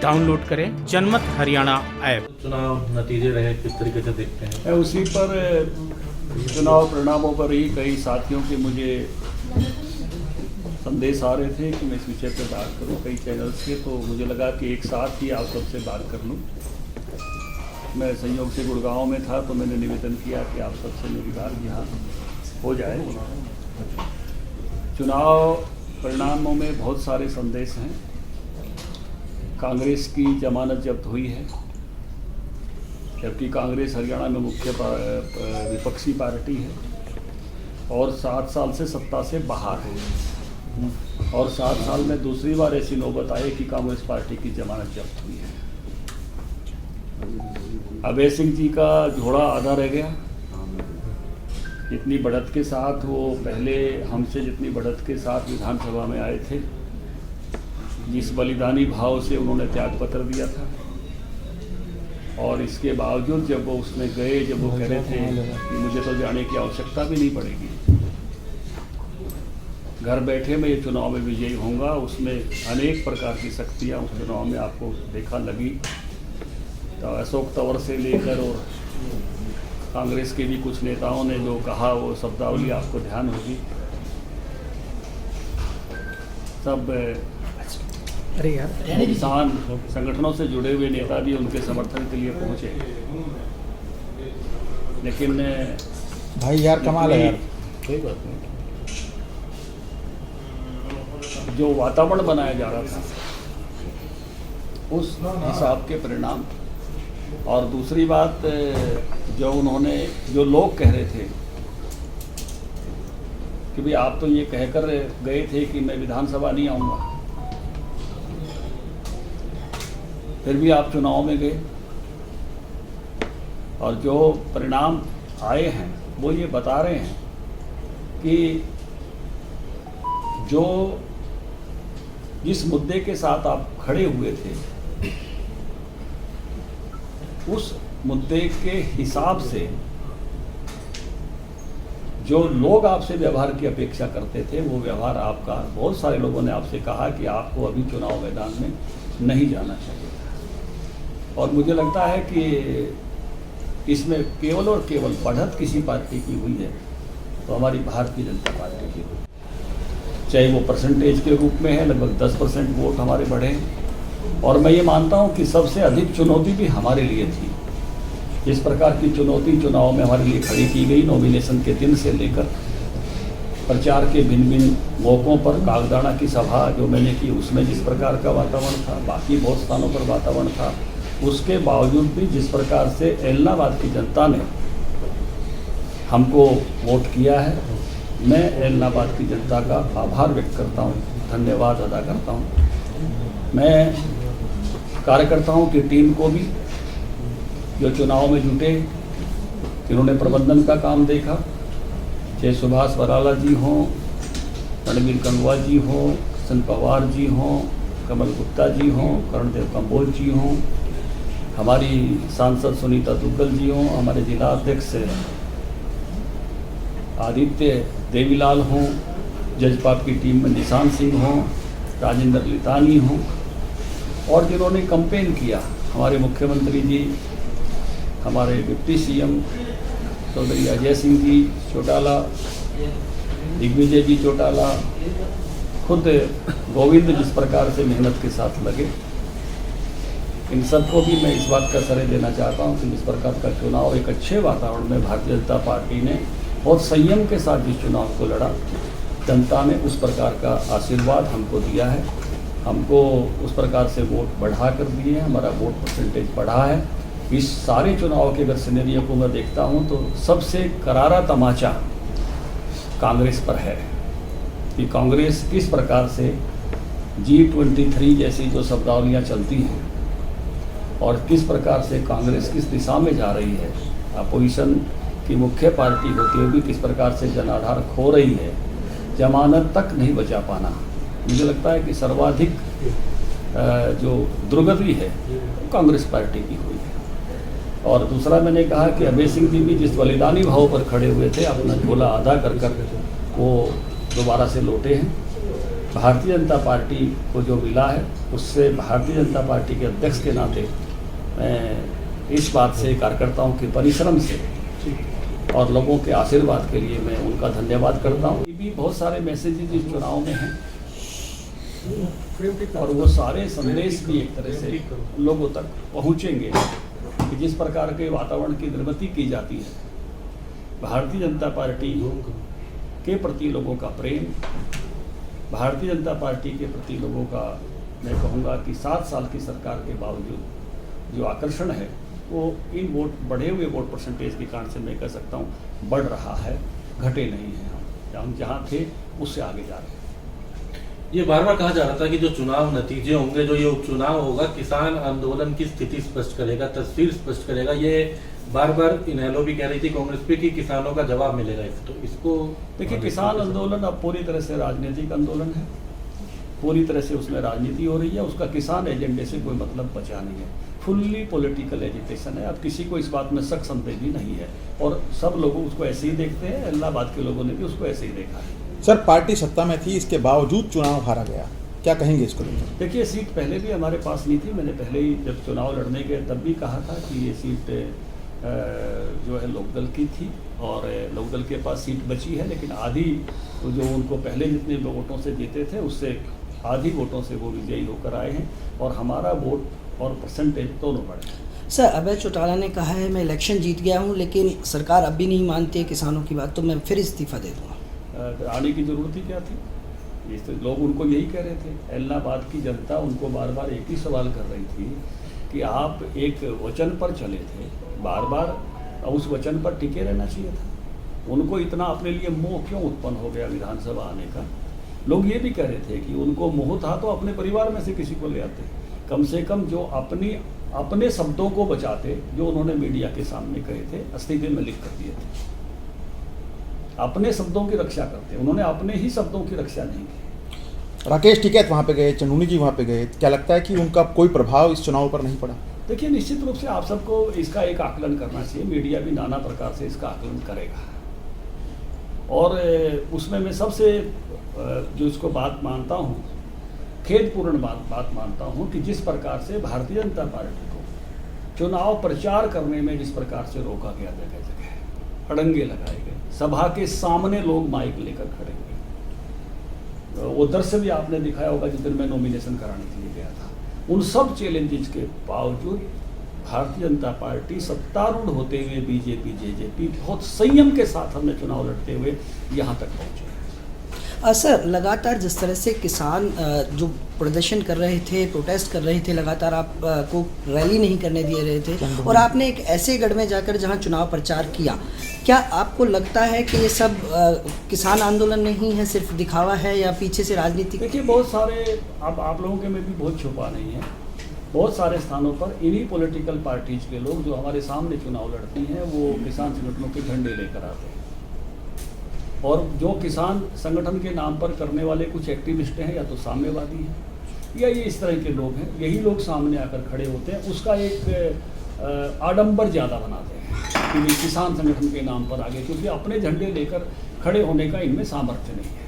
Download करें जनमत Haryana app. चुनाव नतीजे रहे किस तरीके से देखते हैं? मैं उसी पर चुनाव परिणामों पर ही कई साथियों के मुझे संदेश आ रहे थे कि मैं इस विषय पर बात करूं कई चैनल्स के, तो मुझे लगा कि एक साथ ही आप सबसे बात कर लूं। मैं संयोग से गुड़गांव में था तो मैंने निवेदन किया कि आप सबसे मेरी बात यहाँ हो जाए। चुनाव परिणामों में बहुत सारे संदेश हैं। कांग्रेस की जमानत जब्त हुई है, जबकि कांग्रेस हरियाणा में मुख्य विपक्षी पार्टी है और 7 साल से सत्ता से बाहर है, और 7 साल में दूसरी बार ऐसी नौबत आई कि कांग्रेस पार्टी की जमानत जब्त हुई है। अभय सिंह जी का घोड़ा आधा रह गया। जितनी बढ़त के साथ वो पहले हमसे जितनी बढ़त के साथ विधानसभा में आए थे, जिस बलिदानी भाव से उन्होंने त्यागपत्र दिया था, और इसके बावजूद जब वो उसमें गए, जब वो कह रहे थे कि मुझे तो जाने की आवश्यकता भी नहीं पड़ेगी, घर बैठे मैं ये चुनाव में विजयी होऊंगा, उसमें अनेक प्रकार की शक्तियाँ उस चुनाव में आपको देखा लगी। तो अशोक तंवर से लेकर और कांग्रेस के भी कुछ नेताओं ने जो कहा वो शब्दावली आपको ध्यान होगी। सब किसान संगठनों से जुड़े हुए नेता भी उनके समर्थन के लिए पहुंचे, लेकिन भाई यार कमाल है यार, कोई बात नहीं। जो वातावरण बनाया जा रहा था उस हिसाब के परिणाम, और दूसरी बात जो लोग कह रहे थे कि भाई आप तो ये कहकर गए थे कि मैं विधानसभा नहीं आऊँगा, फिर भी आप चुनाव में गए, और जो परिणाम आए हैं वो ये बता रहे हैं कि जो जिस मुद्दे के साथ आप खड़े हुए थे उस मुद्दे के हिसाब से जो लोग आपसे व्यवहार की अपेक्षा करते थे वो व्यवहार आपका, बहुत सारे लोगों ने आपसे कहा कि आपको अभी चुनाव मैदान में नहीं जाना चाहिए। और मुझे लगता है कि इसमें केवल और केवल बढ़त किसी पार्टी की हुई है तो हमारी भारतीय जनता पार्टी की हुई, चाहे वो परसेंटेज के रूप में है, लगभग 10% वोट हमारे बढ़े। और मैं ये मानता हूँ कि सबसे अधिक चुनौती भी हमारे लिए थी। जिस प्रकार की चुनौती चुनाव में हमारे लिए खड़ी की गई, नॉमिनेशन के दिन से लेकर प्रचार के भिन्न भिन्न मौक़ों पर, कागदाना की सभा जो मैंने की उसमें जिस प्रकार का वातावरण था, बाकी बहुत स्थानों पर वातावरण था, उसके बावजूद भी जिस प्रकार से एलनाबाद की जनता ने हमको वोट किया है, मैं एलनाबाद की जनता का आभार व्यक्त करता हूँ, धन्यवाद अदा करता हूँ। मैं कार्यकर्ताओं की टीम को भी जो चुनाव में जुटे, जिन्होंने प्रबंधन का काम देखा, चाहे सुभाष बराला जी हों, रणबीर गंगवा जी हों, सन पवार जी हों, कमल गुप्ता जी हों, कर्णदेव कंबोज जी हों, हमारी सांसद सुनीता दुग्गल जी हों, हमारे जिला अध्यक्ष आदित्य देवीलाल हों, जजपाप की टीम में निशान सिंह हों, राजेंद्र लितानी हों, और जिन्होंने कैंपेन किया, हमारे मुख्यमंत्री जी, हमारे डिप्टी सीएम चौधरी अजय सिंह जी चौटाला, दिग्विजय जी चौटाला, खुद गोविंद जिस प्रकार से मेहनत के साथ लगे, इन सबको भी मैं इस बात का श्रेय देना चाहता हूँ कि जिस प्रकार का चुनाव एक अच्छे वातावरण में भारतीय जनता पार्टी ने बहुत संयम के साथ जिस चुनाव को लड़ा, जनता ने उस प्रकार का आशीर्वाद हमको दिया है, हमको उस प्रकार से वोट बढ़ा कर दिए हैं, हमारा वोट परसेंटेज बढ़ा है। इस सारे चुनाव के अगर सिनेरियो को मैं देखता हूँ तो सबसे करारा तमाचा कांग्रेस पर है कि कांग्रेस किस प्रकार से G23 जैसी जो शब्दावलियाँ चलती हैं और किस प्रकार से कांग्रेस किस दिशा में जा रही है, अपोजिशन की मुख्य पार्टी होते हुए भी किस प्रकार से जनाधार खो रही है, जमानत तक नहीं बचा पाना, मुझे लगता है कि सर्वाधिक जो दुर्गति है वो कांग्रेस पार्टी की हुई है। और दूसरा मैंने कहा कि अभय सिंह जी भी जिस बलिदानी भाव पर खड़े हुए थे, अपना झोला आधा कर वो दोबारा से लौटे हैं, भारतीय जनता पार्टी को जो मिला है उससे भारतीय जनता पार्टी के अध्यक्ष के नाते मैं इस बात से कार्यकर्ताओं के परिश्रम से और लोगों के आशीर्वाद के लिए मैं उनका धन्यवाद करता हूँ। ये भी बहुत सारे मैसेजेस इस चुनाव में हैं और वो सारे संदेश भी एक तरह से लोगों तक पहुँचेंगे कि जिस प्रकार के वातावरण की निर्मिती की जाती है, भारतीय जनता पार्टी के प्रति लोगों का प्रेम, भारतीय जनता पार्टी के प्रति लोगों का मैं कहूँगा कि 7 साल की सरकार के बावजूद जो आकर्षण है वो इन वोट बढ़े हुए वोट परसेंटेज के कारण से मैं कह सकता हूँ बढ़ रहा है, घटे नहीं हैं। हम जहाँ थे उससे आगे जा रहे हैं। ये बार बार कहा जा रहा था कि जो चुनाव नतीजे होंगे, जो ये उपचुनाव होगा, किसान आंदोलन की स्थिति स्पष्ट करेगा, तस्वीर स्पष्ट करेगा। ये बार बार इनेलो भी कह रही थी कांग्रेस पे कि किसानों का जवाब मिलेगा। तो इसको देखिए, किसान आंदोलन अब पूरी तरह से राजनीतिक आंदोलन है, पूरी तरह से उसमें राजनीति हो रही है, उसका किसान एजेंडे से कोई मतलब बचा नहीं है, फुल्ली पॉलिटिकल एजिटेशन है। अब किसी को इस बात में शक संदेह भी नहीं है और सब लोग उसको ऐसे ही देखते हैं। इलाहाबाद के लोगों ने भी उसको ऐसे ही देखा है। सर, पार्टी सत्ता में थी, इसके बावजूद चुनाव हारा गया, क्या कहेंगे इसको लेकर? देखिए, सीट पहले भी हमारे पास नहीं थी। मैंने पहले ही जब चुनाव लड़ने गए तब भी कहा था कि ये सीट जो है लोकदल की थी और लोकदल के पास सीट बची है, लेकिन आधी जो उनको पहले जितने वोटों से जीते थे उससे आधी वोटों से वो विजयी होकर आए हैं और हमारा वोट और परसेंटेज दोनों बढ़े। सर, अभय चौटाला ने कहा है मैं इलेक्शन जीत गया हूं लेकिन सरकार अब भी नहीं मानती है किसानों की बात, तो मैं फिर इस्तीफा दे दूँगा। आने की ज़रूरत ही क्या थी? ये तो लोग उनको यही कह रहे थे। इलाहाबाद की जनता उनको बार बार एक ही सवाल कर रही थी कि आप एक वचन पर चले थे, बार बार उस वचन पर टिके रहना चाहिए था। उनको इतना अपने लिए मोह क्यों उत्पन्न हो गया विधानसभा आने का? लोग ये भी कह रहे थे कि उनको मोह था तो अपने परिवार में से किसी को ले आते, कम से कम जो अपने शब्दों को बचाते, जो उन्होंने मीडिया के सामने कहे थे, इस्तीफे में लिख कर दिए थे। अपने शब्दों की रक्षा करते, उन्होंने अपने ही शब्दों की रक्षा नहीं की। राकेश टिकैत वहाँ पे गए, चंदूनी जी वहाँ पे गए, क्या लगता है कि उनका कोई प्रभाव इस चुनाव पर नहीं पड़ा? देखिए, निश्चित रूप से आप सबको इसका एक आकलन करना चाहिए। मीडिया भी नाना प्रकार से इसका आकलन करेगा और उसमें मैं सबसे जो इसको बात मानता हूँ, खेदपूर्ण बात मानता हूँ कि जिस प्रकार से भारतीय जनता पार्टी को चुनाव प्रचार करने में जिस प्रकार से रोका गया, जगह जगह अड़ंगे लगाए गए, सभा के सामने लोग माइक लेकर खड़े हुए, वो दृश्य भी आपने दिखाया होगा जिस दिन मैं नॉमिनेशन कराने के लिए गया था। उन सब चैलेंजेस के बावजूद भारतीय जनता पार्टी सत्तारूढ़ होते हुए बीजेपी बहुत संयम के साथ हमने चुनाव लड़ते हुए यहाँ तक पहुँचे। सर, लगातार जिस तरह से किसान जो प्रदर्शन कर रहे थे, प्रोटेस्ट कर रहे थे, लगातार आपको रैली नहीं करने दिए रहे थे और आपने एक ऐसे गढ़ में जाकर जहां चुनाव प्रचार किया, क्या आपको लगता है कि ये सब किसान आंदोलन नहीं है, सिर्फ दिखावा है या पीछे से राजनीति? देखिए, बहुत सारे आप लोगों के में भी बहुत छुपा नहीं है। बहुत सारे स्थानों पर इन्हीं पॉलिटिकल पार्टीज के लोग जो हमारे सामने चुनाव लड़ती हैं वो किसान संगठनों के झंडे लेकर आते हैं और जो किसान संगठन के नाम पर करने वाले कुछ एक्टिविस्ट हैं या तो साम्यवादी हैं या ये इस तरह के लोग हैं, यही लोग सामने आकर खड़े होते हैं, उसका एक आडंबर ज़्यादा बनाते हैं कि ये किसान संगठन के नाम पर आगे, क्योंकि अपने झंडे लेकर खड़े होने का इनमें सामर्थ्य नहीं है।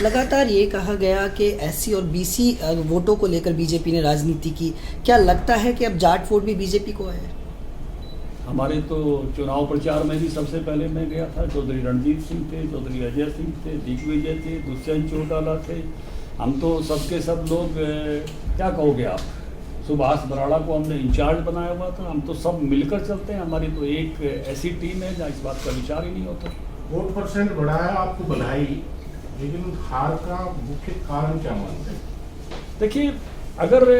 लगातार ये कहा गया कि एससी और बीसी वोटों को लेकर बीजेपी ने राजनीति की, क्या लगता है कि अब जाट वोट भी बीजेपी को है? हमारे तो चुनाव प्रचार में भी सबसे पहले मैं गया था, चौधरी रणजीत सिंह थे, चौधरी अजय सिंह थे, दिग्विजय थे, दुष्यंत चौटाला थे, हम तो सबके सब लोग क्या कहोगे आप, सुभाष बराड़ा को हमने इंचार्ज बनाया हुआ था। हम तो सब मिलकर चलते हैं, हमारी तो एक ऐसी टीम है जहाँ इस बात का विचार ही नहीं होता। वोट परसेंट बढ़ाया आपको बधाई, लेकिन हार का मुख्य कारण क्या मानते हैं? देखिए, अगर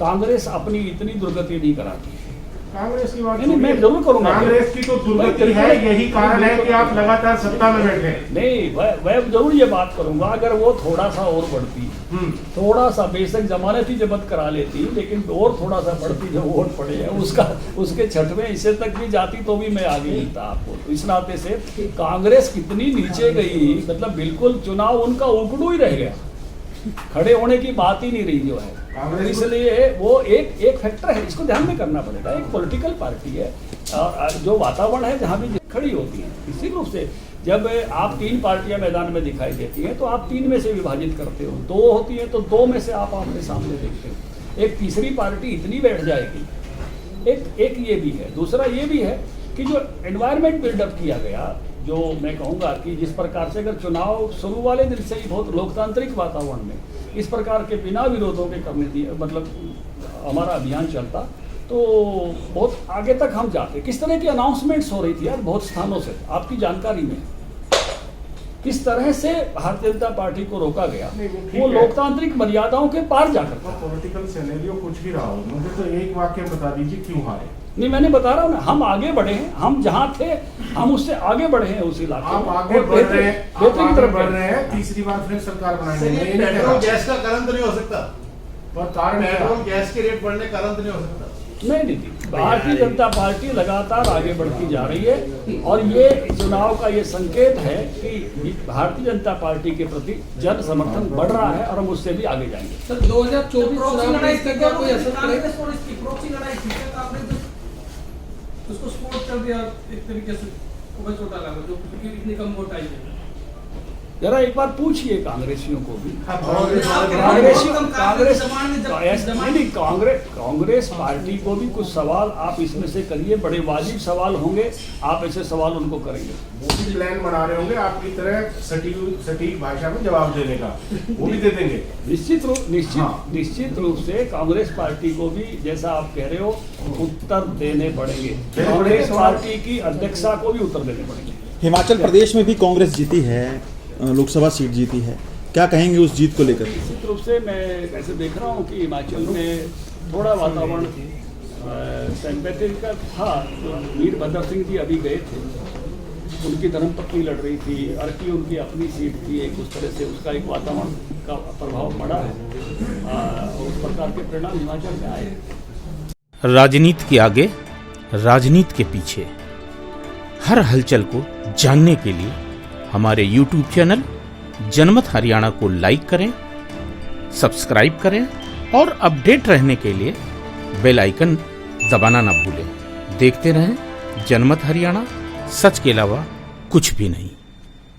कांग्रेस अपनी इतनी दुर्गति नहीं कराती, कांग्रेस की बात नहीं, मैं जरूर करूंगा। कांग्रेस की तो दुर्गति है, यही कारण है कि आप लगातार सत्ता में बैठे। नहीं, मैं जरूर ये बात करूंगा, अगर वो थोड़ा सा और बढ़ती, थोड़ा सा बेशक जमानत ही जब्त करा लेती, लेकिन और थोड़ा सा बढ़ती जो वोट पड़े हैं उसके 6वें हिस्से तक भी जाती तो भी मैं आगे मिलता आपको। तो इस नाते से कांग्रेस कितनी नीचे गई, मतलब बिल्कुल चुनाव उनका उकड़ू ही रह गया, खड़े होने की बात ही नहीं रही जो है। इसलिए वो एक फैक्टर है, इसको ध्यान में करना पड़ेगा। एक पॉलिटिकल पार्टी है, जो वातावरण है जहाँ भी खड़ी होती है, इसी रूप से जब आप 3 पार्टियां मैदान में दिखाई देती हैं तो आप 3 में से विभाजित करते हो, 2 होती है तो 2 में से आप अपने सामने देखते हो। एक तीसरी पार्टी इतनी बैठ जाएगी, एक ये भी है। दूसरा ये भी है कि जो एनवायरनमेंट बिल्डअप किया गया, जो मैं कहूँगा कि जिस प्रकार से अगर चुनाव शुरू वाले दिन से ही बहुत लोकतांत्रिक वातावरण में इस प्रकार के बिना विरोधों के करने दिए, मतलब हमारा अभियान चलता तो बहुत आगे तक हम जाते। किस तरह की अनाउंसमेंट्स हो रही थी यार बहुत स्थानों से, आपकी जानकारी में किस तरह से भारतीय जनता पार्टी को रोका गया, वो लोकतांत्रिक मर्यादाओं के पार जाकर था। पॉलिटिकल सिनेरियो कुछ भी रहा हो, मुझे तो एक वाक्य बता दीजिए क्यों हारे। नहीं, मैंने बता रहा हूँ ना, हम आगे बढ़े हैं, हम जहाँ थे हम उससे आगे बढ़े हैं उस इलाके आप में। आगे और बढ़ रहे हैं, बेहतरी आप की तरफ आगे बढ़ रहे हैं, तीसरी बार फिर सरकार बनाएंगे। पेट्रोल गैस का कारण तो नहीं हो सकता, पर कारण पेट्रोल गैस के रेट बढ़ने का कारण तो नहीं हो सकता। नहीं, भारतीय जनता पार्टी लगातार आगे बढ़ती जा रही है और ये चुनाव का ये संकेत है कि भारतीय जनता पार्टी के प्रति जन समर्थन बढ़ रहा है और हम उससे भी आगे जाएंगे। सर 2024 चुनाव में इसका क्या कोई असर पड़ेगा? प्रॉक्सी लड़ाई थी क्या, आपने तो उसको सपोर्ट कर दिया एक तरीके से, बहुत छोटा लगा जो इतनी कम वोट आई है। जरा एक बार पूछिए कांग्रेसियों को भी, कांग्रेस पार्टी को भी कुछ सवाल आप इसमें से करिए, बड़े वाजिब सवाल होंगे, आप ऐसे सवाल उनको करेंगे। वो भी प्लान बना रहे होंगे आपकी तरह सटीक भाषा में जवाब देने का, वो भी दे देंगे निश्चित रूप से कांग्रेस पार्टी को भी, जैसा आप कह रहे हो, उत्तर देने पड़ेंगे। कांग्रेस पार्टी की अध्यक्षा को भी उत्तर देने पड़ेंगे। हिमाचल प्रदेश में भी कांग्रेस जीती है, लोकसभा सीट जीती है, क्या कहेंगे उस जीत को लेकर? निश्चित रूप से मैं ऐसे देख रहा हूँ कि हिमाचल में थोड़ा वातावरण सिंपैथेटिक का था। वीरभद्र सिंह जी अभी गए थे, उनकी धर्मपत्नी लड़ रही थी, अर्की उनकी अपनी सीट थी, एक उस तरह से उसका एक वातावरण का प्रभाव पड़ा है और उस प्रकार के परिणाम हिमाचल में आए। राजनीति के आगे, राजनीति के पीछे, हर हलचल को जानने के लिए हमारे YouTube चैनल जनमत हरियाणा को लाइक करें, सब्सक्राइब करें और अपडेट रहने के लिए बेल आइकन दबाना ना भूलें। देखते रहें जनमत हरियाणा, सच के अलावा कुछ भी नहीं।